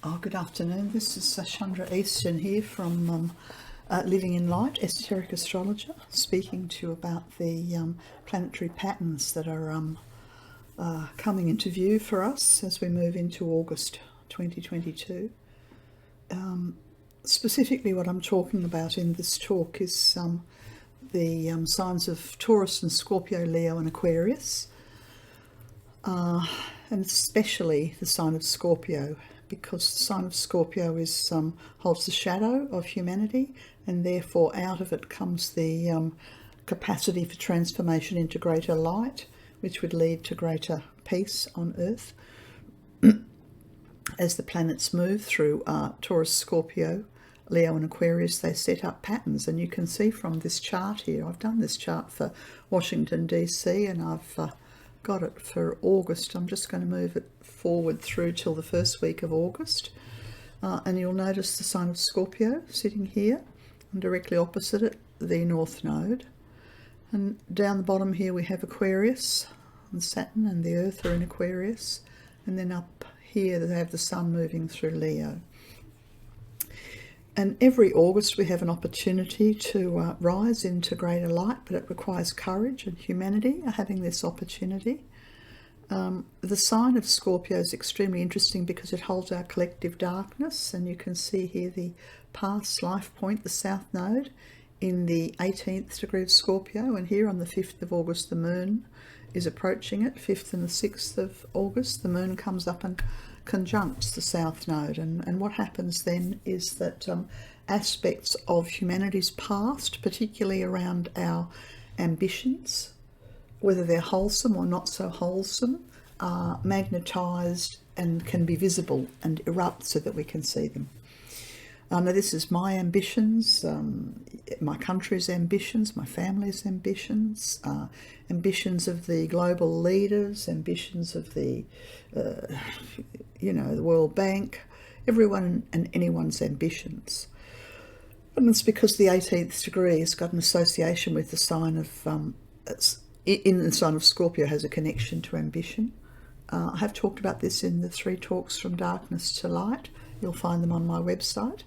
Oh, good afternoon. This is Chandra Easton here from Living in Light, Esoteric Astrologer, speaking to you about the planetary patterns that are coming into view for us as we move into August 2022. Specifically what I'm talking about in this talk is the signs of Taurus and Scorpio, Leo and Aquarius, and especially the sign of Scorpio, because the sign of Scorpio is holds the shadow of humanity, and therefore out of it comes the capacity for transformation into greater light, which would lead to greater peace on Earth. As the planets move through Taurus, Scorpio, Leo and Aquarius, they set up patterns, and you can see from this chart here, I've done this chart for Washington DC, and I've got it for August. I'm just going to move it forward through till the first week of August, and you'll notice the sign of Scorpio sitting here, and directly opposite it the North Node, and down the bottom here we have Aquarius, and Saturn and the Earth are in Aquarius, and then up here they have the Sun moving through Leo. And every August we have an opportunity to rise into greater light, but it requires courage, and humanity are having this opportunity. The sign of Scorpio is extremely interesting because it holds our collective darkness, and you can see here the past life point, the South Node, in the 18th degree of Scorpio, and here on the 5th of August the Moon is approaching it. 5th and the 6th of August the Moon comes up and conjuncts the South Node, and what happens then is that aspects of humanity's past, particularly around our ambitions, whether they're wholesome or not so wholesome, are magnetised and can be visible and erupt so that we can see them. Now this is my ambitions, my country's ambitions, my family's ambitions, ambitions of the global leaders, ambitions of the the World Bank, everyone and anyone's ambitions. And it's because the 18th degree has got an association with the sign of, in the sign of Scorpio has a connection to ambition. I have talked about this in the 3 talks from darkness to light. You'll find them on my website.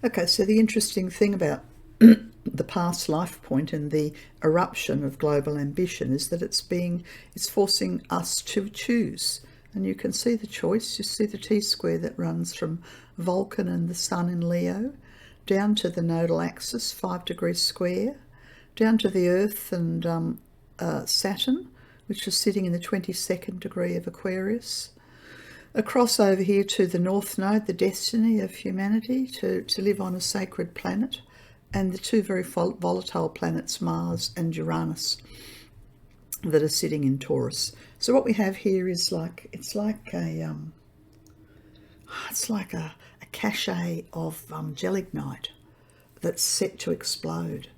Okay, so the interesting thing about the past life point and the eruption of global ambition is that it's forcing us to choose. And you can see the choice. You see the T-square that runs from Vulcan and the Sun in Leo, down to the nodal axis, 5 degrees square, down to the Earth and Saturn, which is sitting in the 22nd degree of Aquarius, across over here to the North Node, the destiny of humanity, to live on a sacred planet, and the 2 very volatile planets, Mars and Uranus, that are sitting in Taurus. So what we have here is it's like a cachet of gelignite that's set to explode.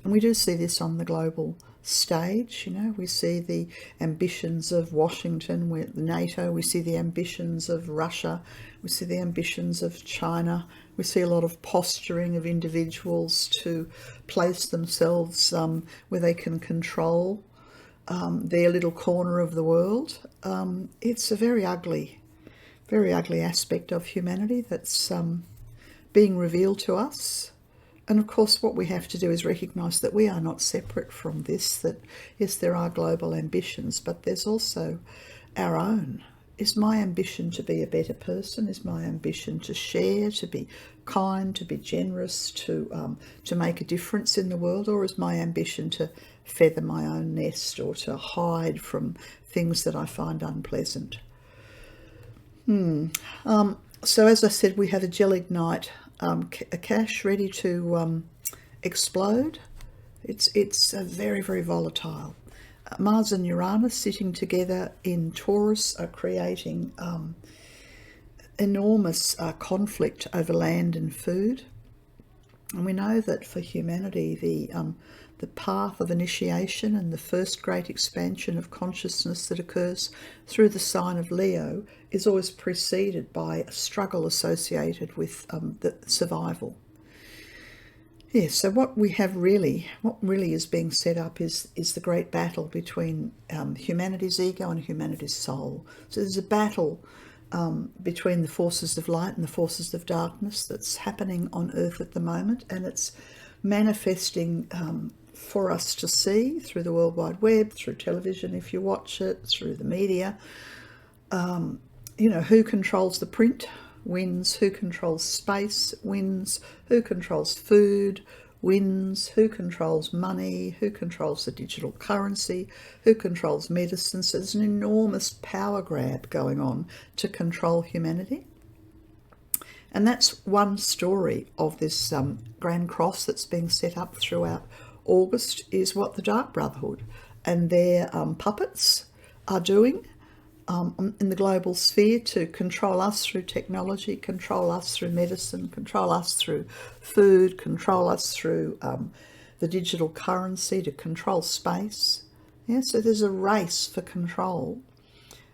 And we do see this on the global stage. We see the ambitions of Washington with NATO, we see the ambitions of Russia, we see the ambitions of China, we see a lot of posturing of individuals to place themselves where they can control their little corner of the world. It's a very ugly aspect of humanity that's being revealed to us. And of course what we have to do is recognise that we are not separate from this, that yes, there are global ambitions, but there's also our own. Is my ambition to be a better person? Is my ambition to share, to be kind, to be generous, to make a difference in the world? Or is my ambition to feather my own nest or to hide from things that I find unpleasant? So as I said, we have a gelignite, a cache ready to explode. It's very, very volatile. Mars and Uranus sitting together in Taurus are creating enormous conflict over land and food. And we know that for humanity, the path of initiation and the first great expansion of consciousness that occurs through the sign of Leo is always preceded by a struggle associated with the survival. Yes, so what really is being set up is the great battle between humanity's ego and humanity's soul. So there's a battle between the forces of light and the forces of darkness that's happening on Earth at the moment, and it's manifesting for us to see through the World Wide Web, through television if you watch it, through the media. You know, who controls the print wins, who controls space wins, who controls food wins, who controls money, who controls the digital currency, who controls medicine. So there's an enormous power grab going on to control humanity. And that's one story of this Grand Cross that's being set up throughout August, is what the Dark Brotherhood and their puppets are doing in the global sphere to control us through technology, control us through medicine, control us through food, control us through the digital currency, to control space. Yeah, so there's a race for control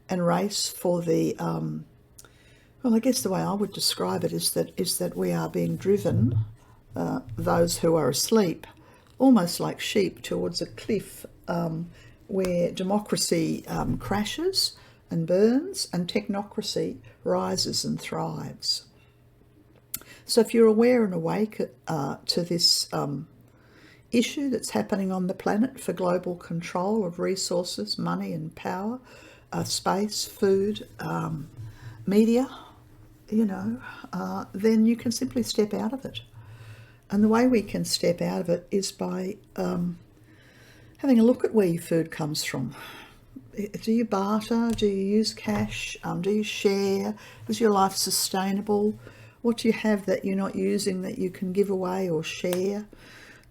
and race for the, well, I guess the way I would describe it is that we are being driven, those who are asleep, almost like sheep towards a cliff where democracy crashes and burns and technocracy rises and thrives. So if you're aware and awake to this issue that's happening on the planet for global control of resources, money and power, space, food, media, you know, then you can simply step out of it. And the way we can step out of it is by having a look at where your food comes from. Do you barter? Do you use cash? Do you share? Is your life sustainable? What do you have that you're not using that you can give away or share?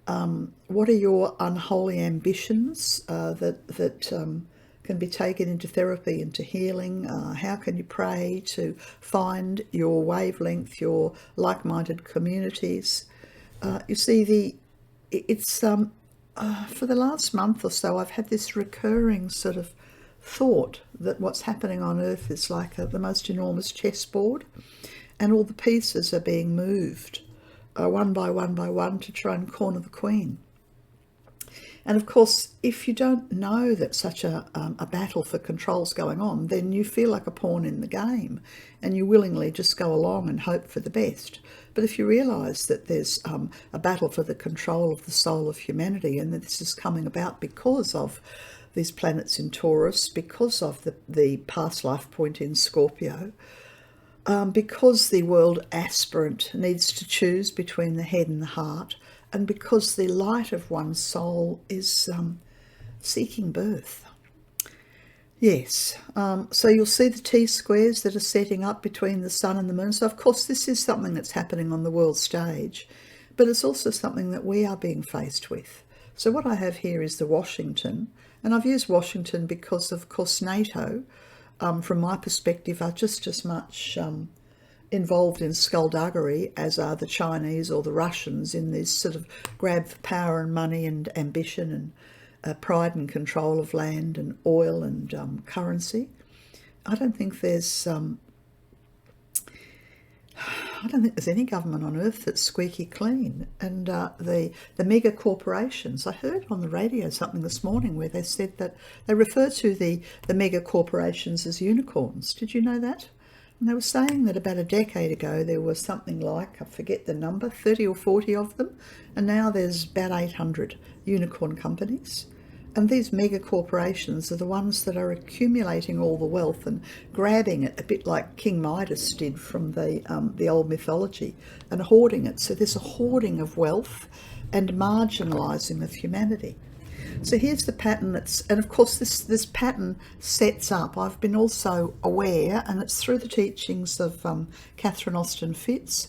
What are your unholy ambitions that can be taken into therapy, into healing? How can you pray to find your wavelength, your like-minded communities? You see, it's for the last month or so, I've had this recurring sort of thought that what's happening on Earth is like the most enormous chessboard, and all the pieces are being moved one by one to try and corner the queen. And of course, if you don't know that such a battle for control's going on, then you feel like a pawn in the game and you willingly just go along and hope for the best. But if you realise that there's a battle for the control of the soul of humanity, and that this is coming about because of these planets in Taurus, because of the past life point in Scorpio, because the world aspirant needs to choose between the head and the heart, and because the light of one's soul is seeking birth. Yes, so you'll see the T-squares that are setting up between the sun and the moon. So of course this is something that's happening on the world stage, but it's also something that we are being faced with. So what I have here is the Washington, and I've used Washington because of course NATO, from my perspective, are just as much involved in skullduggery as are the Chinese or the Russians in this sort of grab for power and money and ambition and pride and control of land and oil and currency. I don't think there's any government on earth that's squeaky clean. And the mega corporations, I heard on the radio something this morning where they said that they refer to the mega corporations as unicorns. Did you know that? And they were saying that about a decade ago there was something like, I forget the number, 30 or 40 of them, and now there's about 800 unicorn companies. And these mega corporations are the ones that are accumulating all the wealth and grabbing it, a bit like King Midas did from the old mythology, and hoarding it. So there's a hoarding of wealth and marginalising of humanity. So here's the pattern and of course this pattern sets up, I've been also aware, and it's through the teachings of Catherine Austin Fitz.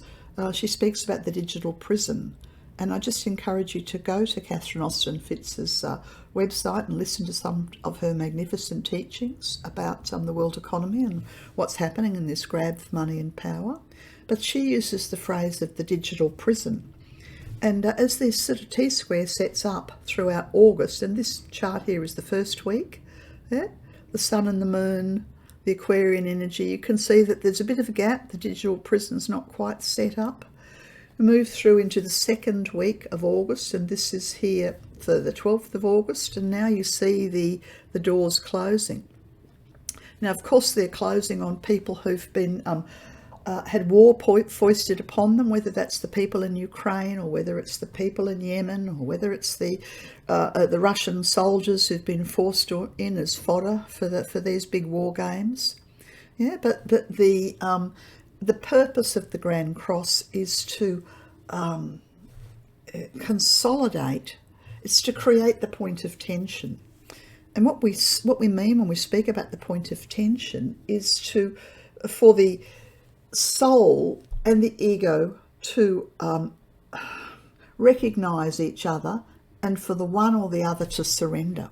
She speaks about the digital prison. And I just encourage you to go to Catherine Austin Fitz's website and listen to some of her magnificent teachings about the world economy and what's happening in this grab for money and power. But she uses the phrase of the digital prison. And as this sort of T-square sets up throughout August, and this chart here is the first week, yeah, the sun and the moon, the Aquarian energy, you can see that there's a bit of a gap. The digital prison's not quite set up. We move through into the second week of August, and this is here for the 12th of August, and now you see the doors closing. Now, of course, they're closing on people who've been had war foisted upon them, whether that's the people in Ukraine or whether it's the people in Yemen or whether it's the Russian soldiers who've been forced in as fodder for these big war games. Yeah, but the purpose of the Grand Cross is to consolidate. It's to create the point of tension. And what we mean when we speak about the point of tension is for the soul and the ego to recognize each other, and for the one or the other to surrender.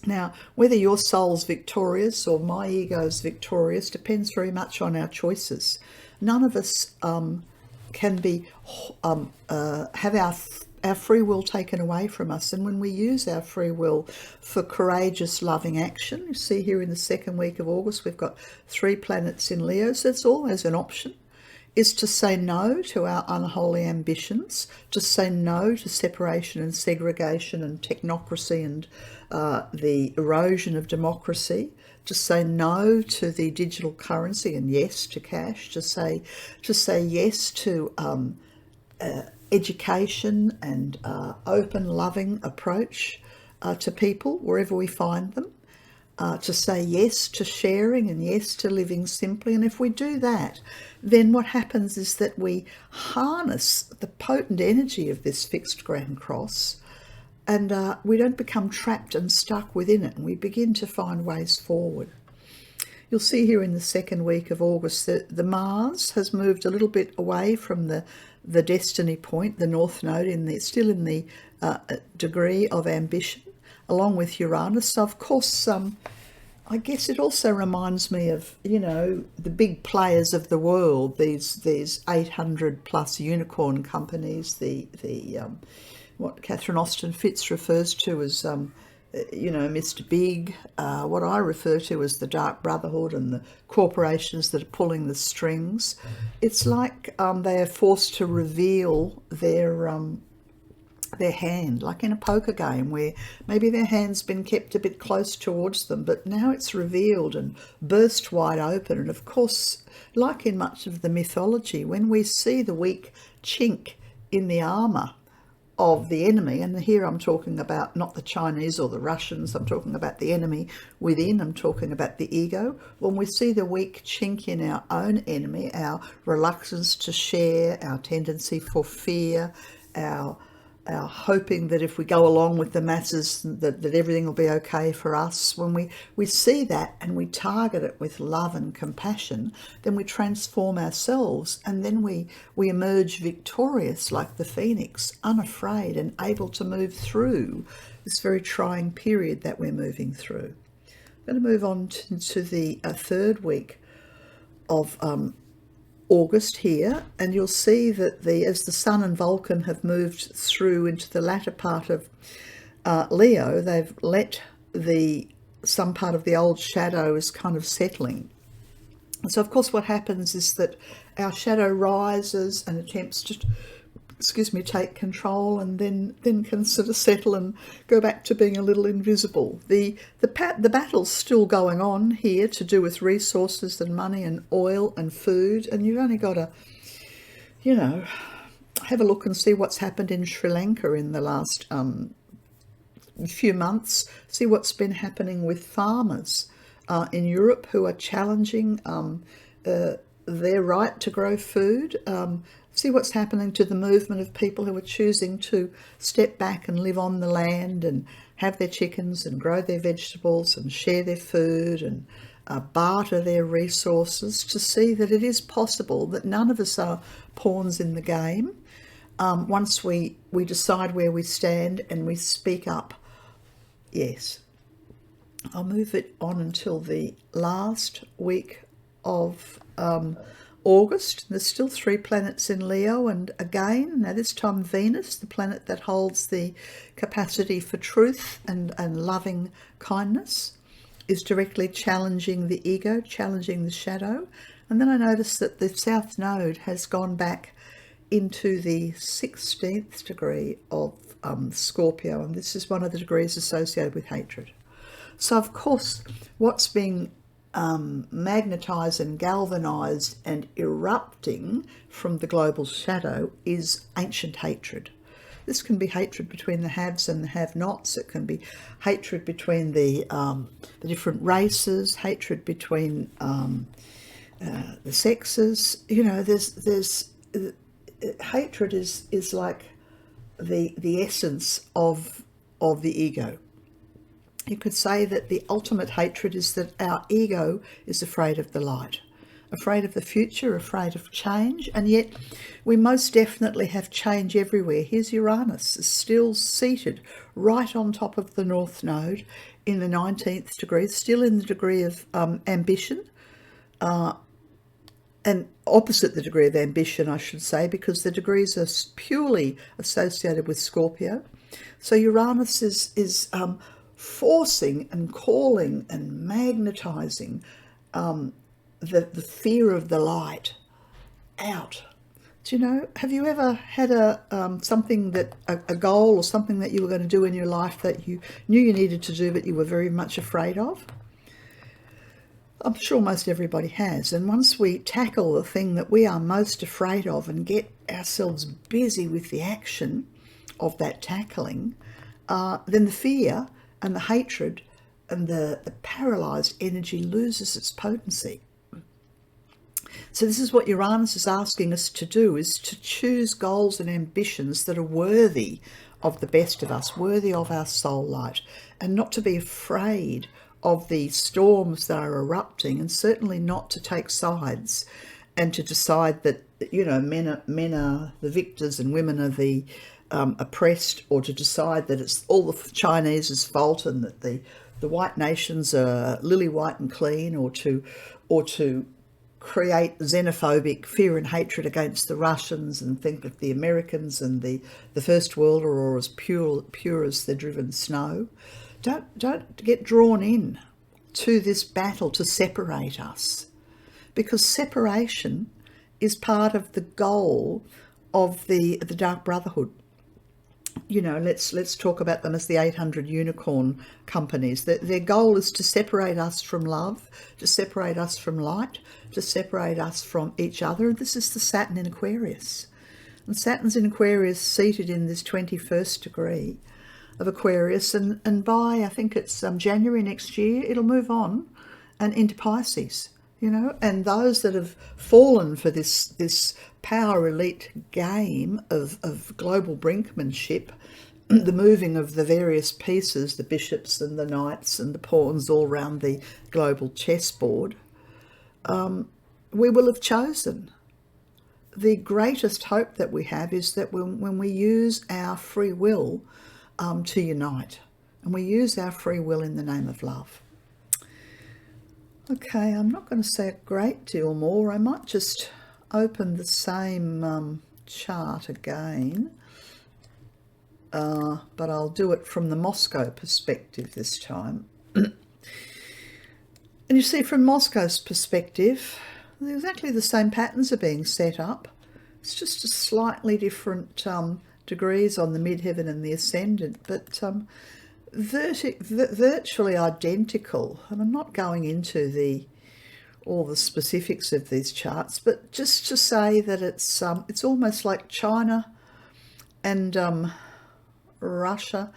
Now, whether your soul's victorious or my ego's victorious depends very much on our choices. None of us can be have our free will taken away from us. And when we use our free will for courageous, loving action, you see here in the second week of August, we've got 3 planets in Leo, so it's always an option, is to say no to our unholy ambitions, to say no to separation and segregation and technocracy and the erosion of democracy, to say no to the digital currency and yes to cash, to say yes to education and open, loving approach to people wherever we find them, to say yes to sharing and yes to living simply. And if we do that, then what happens is that we harness the potent energy of this fixed Grand Cross, and we don't become trapped and stuck within it, and we begin to find ways forward. You'll see here in the second week of August that the Mars has moved a little bit away from the destiny point, the North Node, still in the degree of ambition, along with Uranus. So, of course, I guess it also reminds me of, the big players of the world, these 800 plus unicorn companies, what Catherine Austin Fitz refers to as, Mr. Big, what I refer to as the Dark Brotherhood and the corporations that are pulling the strings. It's like they are forced to reveal their hand, like in a poker game where maybe their hand's been kept a bit close towards them, but now it's revealed and burst wide open. And of course, like in much of the mythology, when we see the weak chink in the armour of the enemy, and here I'm talking about not the Chinese or the Russians, I'm talking about the enemy within, I'm talking about the ego. When we see the weak chink in our own enemy, our reluctance to share, our tendency for fear, our hoping that if we go along with the masses that everything will be okay for us, when we see that and we target it with love and compassion, then we transform ourselves, and then we emerge victorious like the phoenix, unafraid and able to move through this very trying period that we're moving through. I'm going to move on to the third week of August here, and you'll see that as the Sun and Vulcan have moved through into the latter part of Leo, they've let some part of the old shadow is kind of settling. And so, of course, what happens is that our shadow rises and attempts to, take control, and then can sort of settle and go back to being a little invisible. The battle's still going on here to do with resources and money and oil and food, and you've only got to, have a look and see what's happened in Sri Lanka in the last few months. See what's been happening with farmers in Europe who are challenging their right to grow food. See what's happening to the movement of people who are choosing to step back and live on the land and have their chickens and grow their vegetables and share their food and barter their resources, to see that it is possible, that none of us are pawns in the game. Once we decide where we stand and we speak up. Yes. I'll move it on until the last week of August. There's still 3 planets in Leo, and again, now this time Venus, the planet that holds the capacity for truth and loving kindness, is directly challenging the ego, challenging the shadow. And then I noticed that the South Node has gone back into the 16th degree of Scorpio, and this is one of the degrees associated with hatred. So, of course, what's being magnetised and galvanised and erupting from the global shadow is ancient hatred. This can be hatred between the haves and the have-nots. It can be hatred between the different races, hatred between the sexes. You know, there's hatred is like the essence of the ego. You could say that the ultimate hatred is that our ego is afraid of the light, afraid of the future, afraid of change, and yet we most definitely have change everywhere. Here's Uranus, is still seated right on top of the North Node in the 19th degree, still in the degree of ambition, and opposite the degree of ambition, I should say, because the degrees are purely associated with Scorpio. So Uranus is forcing and calling and magnetising the fear of the light out. Do you know, have you ever had something that a goal or something that you were going to do in your life that you knew you needed to do but you were very much afraid of? I'm sure most everybody has. And once we tackle the thing that we are most afraid of and get ourselves busy with the action of that tackling, then the fear and the hatred and the paralysed energy loses its potency. So this is what Uranus is asking us to do, is to choose goals and ambitions that are worthy of the best of us, worthy of our soul light, and not to be afraid of the storms that are erupting, and certainly not to take sides and to decide that, you know, men are the victors and women are the oppressed, or to decide that it's all the Chinese's fault and that the white nations are lily white and clean, or to create xenophobic fear and hatred against the Russians and think that the Americans and the First World are as pure as the driven snow. Don't get drawn in to this battle to separate us, because separation is part of the goal of the Dark Brotherhood. You know, let's talk about them as the 800 unicorn companies. Their goal is to separate us from love, to separate us from light, to separate us from each other. And this is the Saturn in Aquarius. And Saturn's in Aquarius, seated in this 21st degree of Aquarius, and by, I think it's January next year, it'll move on and into Pisces, you know. And those that have fallen for this power elite game of global brinkmanship, the moving of the various pieces, the bishops and the knights and the pawns all around the global chessboard, we will have chosen. The greatest hope that we have is that when we use our free will to unite, and we use our free will in the name of love. Okay, I'm not going to say a great deal more. I might just open the same chart again, but I'll do it from the Moscow perspective this time. And you see, from Moscow's perspective, exactly the same patterns are being set up. It's just a slightly different degrees on the midheaven and the ascendant, but virtually identical. And I'm not going into all the specifics of these charts, but just to say that it's almost like China and Russia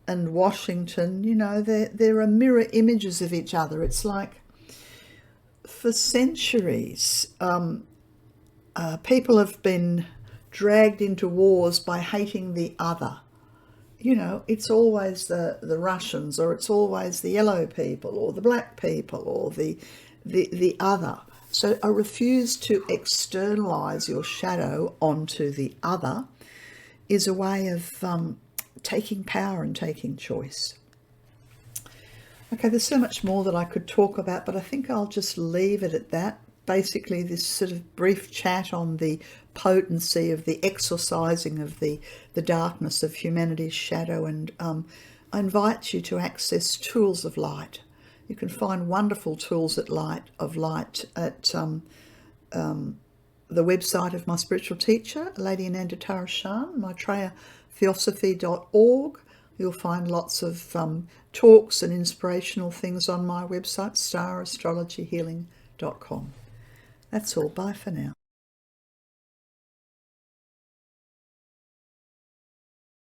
and Washington. You know, there are mirror images of each other. It's like, for centuries, people have been dragged into wars by hating the other. You know, it's always the Russians, or it's always the yellow people, or the black people, or the other. So I refuse to externalize your shadow onto the other is a way of taking power and taking choice. Okay, there's so much more that I could talk about, but I think I'll just leave it at that. Basically, this sort of brief chat on the potency of the exorcising of the darkness of humanity's shadow, and I invite you to access tools of light. You can find wonderful tools of light at the website of my spiritual teacher, Lady Ananda Tarashan, maitreyatheosophy.org. You'll find lots of talks and inspirational things on my website, starastrologyhealing.com. That's all. Bye for now.